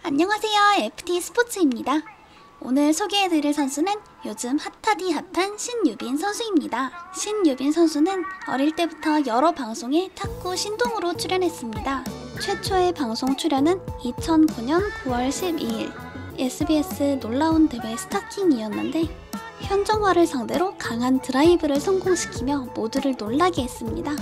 안녕하세요, FT 스포츠입니다. 오늘 소개해드릴 선수는 요즘 핫하디 핫한 신유빈 선수입니다. 신유빈 선수는 어릴 때부터 여러 방송에 탁구 신동으로 출연했습니다. 최초의 방송 출연은 2009년 9월 12일 SBS 놀라운 대회 스타킹이었는데 현정화를 상대로 강한 드라이브를 성공시키며 모두를 놀라게 했습니다.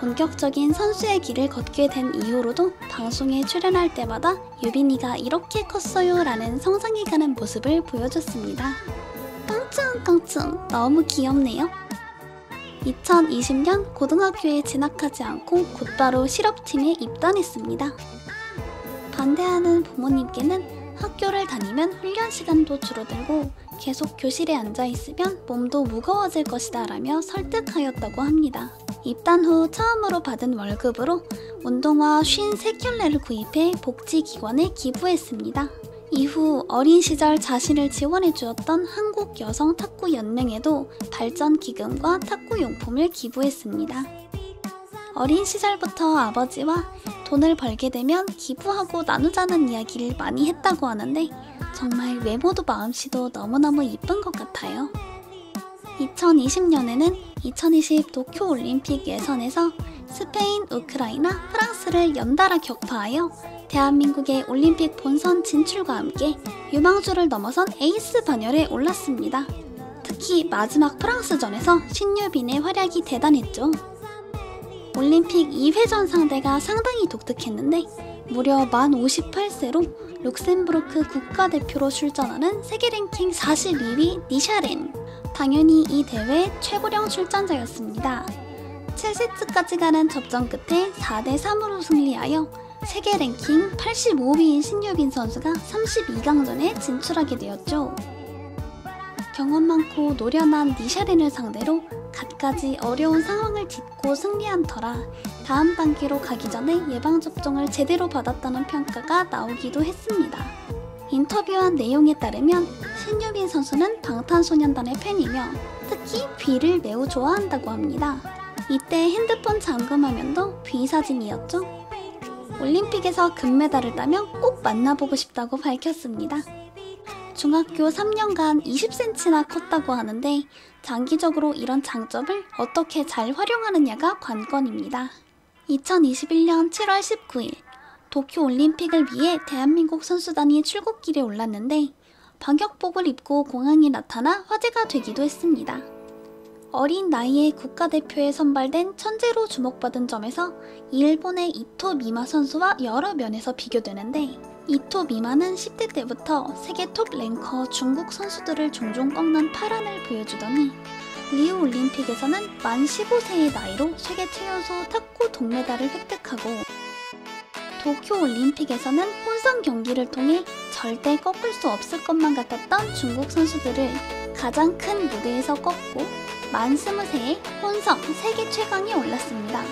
본격적인 선수의 길을 걷게 된 이후로도 방송에 출연할 때마다 유빈이가 이렇게 컸어요 라는 성장해가는 모습을 보여줬습니다. 깡충깡충 너무 귀엽네요. 2020년 고등학교에 진학하지 않고 곧바로 실업팀에 입단했습니다. 반대하는 부모님께는 학교를 다니면 훈련 시간도 줄어들고 계속 교실에 앉아있으면 몸도 무거워질 것이다 라며 설득하였다고 합니다. 입단 후 처음으로 받은 월급으로 운동화 53켤레를 구입해 복지기관에 기부했습니다. 이후 어린 시절 자신을 지원해 주었던 한국여성탁구연맹에도 발전기금과 탁구용품을 기부했습니다. 어린 시절부터 아버지와 돈을 벌게 되면 기부하고 나누자는 이야기를 많이 했다고 하는데 정말 외모도 마음씨도 너무너무 이쁜 것 같아요. 2020년에는 2020 도쿄올림픽 예선에서 스페인, 우크라이나, 프랑스를 연달아 격파하여 대한민국의 올림픽 본선 진출과 함께 유망주를 넘어선 에이스 반열에 올랐습니다. 특히 마지막 프랑스전에서 신유빈의 활약이 대단했죠. 올림픽 2회전 상대가 상당히 독특했는데 무려 만 58세로 룩셈부르크 국가대표로 출전하는 세계 랭킹 41위 니샤렌. 당연히 이 대회 최고령 출전자였습니다. 7세트까지 가는 접전 끝에 4대3으로 승리하여 세계 랭킹 85위인 신유빈 선수가 32강전에 진출하게 되었죠. 경험 많고 노련한 니샤렌을 상대로 갖가지 어려운 상황을 딛고 승리한 터라 다음 단계로 가기 전에 예방접종을 제대로 받았다는 평가가 나오기도 했습니다. 인터뷰한 내용에 따르면 신유빈 선수는 방탄소년단의 팬이며 특히 뷔를 매우 좋아한다고 합니다. 이때 핸드폰 잠금 화면도 뷔 사진이었죠. 올림픽에서 금메달을 따면 꼭 만나보고 싶다고 밝혔습니다. 중학교 3년간 20cm나 컸다고 하는데 장기적으로 이런 장점을 어떻게 잘 활용하느냐가 관건입니다. 2021년 7월 19일 도쿄올림픽을 위해 대한민국 선수단이 출국길에 올랐는데 방역복을 입고 공항에 나타나 화제가 되기도 했습니다. 어린 나이에 국가대표에 선발된 천재로 주목받은 점에서 일본의 이토 미마 선수와 여러 면에서 비교되는데 이토 미마는 10대 때부터 세계 톱 랭커 중국 선수들을 종종 꺾는 파란을 보여주더니 리우 올림픽에서는 만 15세의 나이로 세계 최연소 탁구 동메달을 획득하고 도쿄 올림픽에서는 혼성 경기를 통해 절대 꺾을 수 없을 것만 같았던 중국 선수들을 가장 큰 무대에서 꺾고 만 20세에 혼성 세계 최강에 올랐습니다.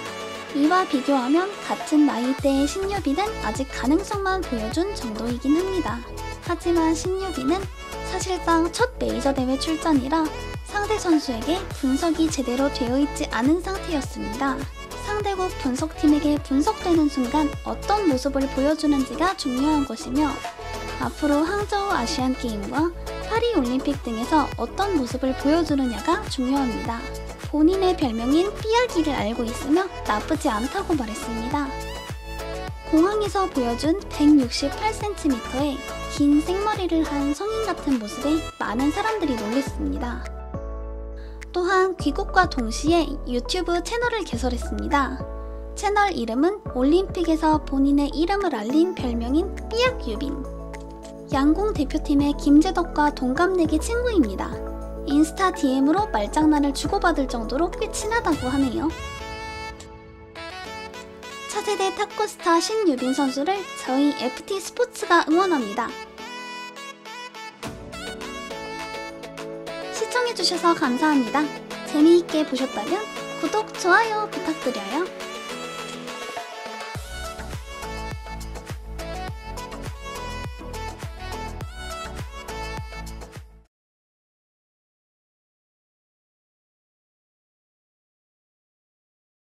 이와 비교하면 같은 나이대의 신유빈은 아직 가능성만 보여준 정도이긴 합니다. 하지만 신유빈은 사실상 첫 메이저 대회 출전이라 상대 선수에게 분석이 제대로 되어 있지 않은 상태였습니다. 상대국 분석팀에게 분석되는 순간 어떤 모습을 보여주는지가 중요한 것이며 앞으로 항저우 아시안게임과 파리올림픽 등에서 어떤 모습을 보여주느냐가 중요합니다. 본인의 별명인 삐약이를 알고 있으며 나쁘지 않다고 말했습니다. 공항에서 보여준 168cm의 긴 생머리를 한 성인 같은 모습에 많은 사람들이 놀랐습니다. 또한 귀국과 동시에 유튜브 채널을 개설했습니다. 채널 이름은 올림픽에서 본인의 이름을 알린 별명인 삐약유빈. 양궁 대표팀의 김재덕과 동갑내기 친구입니다. 인스타 DM으로 말장난을 주고받을 정도로 꽤 친하다고 하네요. 차세대 탁구스타 신유빈 선수를 저희 FT 스포츠가 응원합니다. 시청해주셔서 감사합니다. 재미있게 보셨다면 구독, 좋아요 부탁드려요.